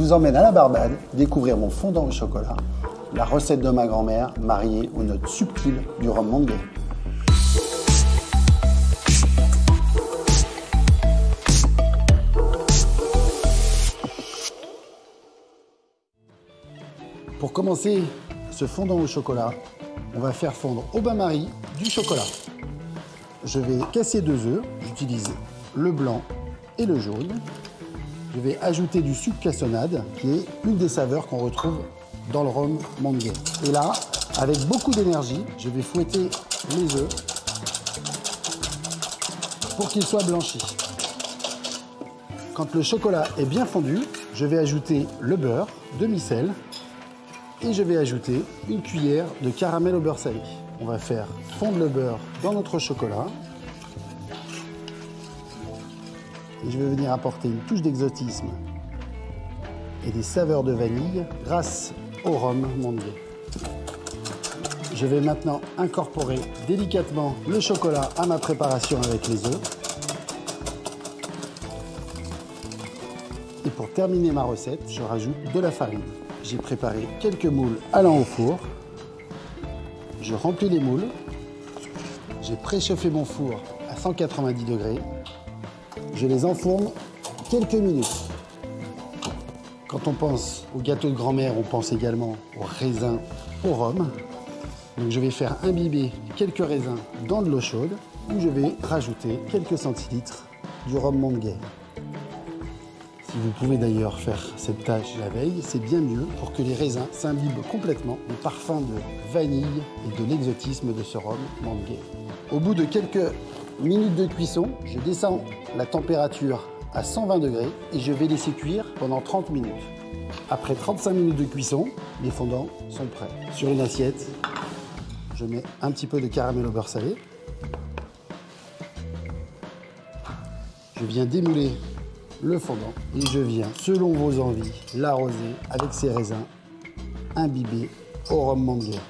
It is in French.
vous emmène à la Barbade découvrir mon fondant au chocolat, la recette de ma grand-mère mariée aux notes subtiles du rhum Mandguet. Pour commencer ce fondant au chocolat, on va faire fondre au bain-marie du chocolat. Je vais casser 2 œufs, j'utilise le blanc et le jaune. Je vais ajouter du sucre cassonade, qui est une des saveurs qu'on retrouve dans le rhum Mandguet. Et là, avec beaucoup d'énergie, je vais fouetter les œufs pour qu'ils soient blanchis. Quand le chocolat est bien fondu, je vais ajouter le beurre, demi-sel, et je vais ajouter une cuillère de caramel au beurre salé. On va faire fondre le beurre dans notre chocolat. Et je vais venir apporter une touche d'exotisme et des saveurs de vanille grâce au rhum Mandguet. Je vais maintenant incorporer délicatement le chocolat à ma préparation avec les œufs. Et pour terminer ma recette, je rajoute de la farine. J'ai préparé quelques moules allant au four. Je remplis les moules. J'ai préchauffé mon four à 190 degrés. Je les enfourne quelques minutes. Quand on pense au gâteau de grand-mère, on pense également aux raisins au rhum. Donc je vais faire imbiber quelques raisins dans de l'eau chaude où je vais rajouter quelques centilitres du rhum Mandguet. Si vous pouvez d'ailleurs faire cette tâche la veille, c'est bien mieux pour que les raisins s'imbibent complètement des parfums de vanille et de l'exotisme de ce rhum Mandguet. Au bout de quelques minutes de cuisson, je descends la température à 120 degrés et je vais laisser cuire pendant 30 minutes. Après 35 minutes de cuisson, les fondants sont prêts. Sur une assiette, je mets un petit peu de caramel au beurre salé. Je viens démouler le fondant et je viens, selon vos envies, l'arroser avec ces raisins imbibés au rhum Mandguet.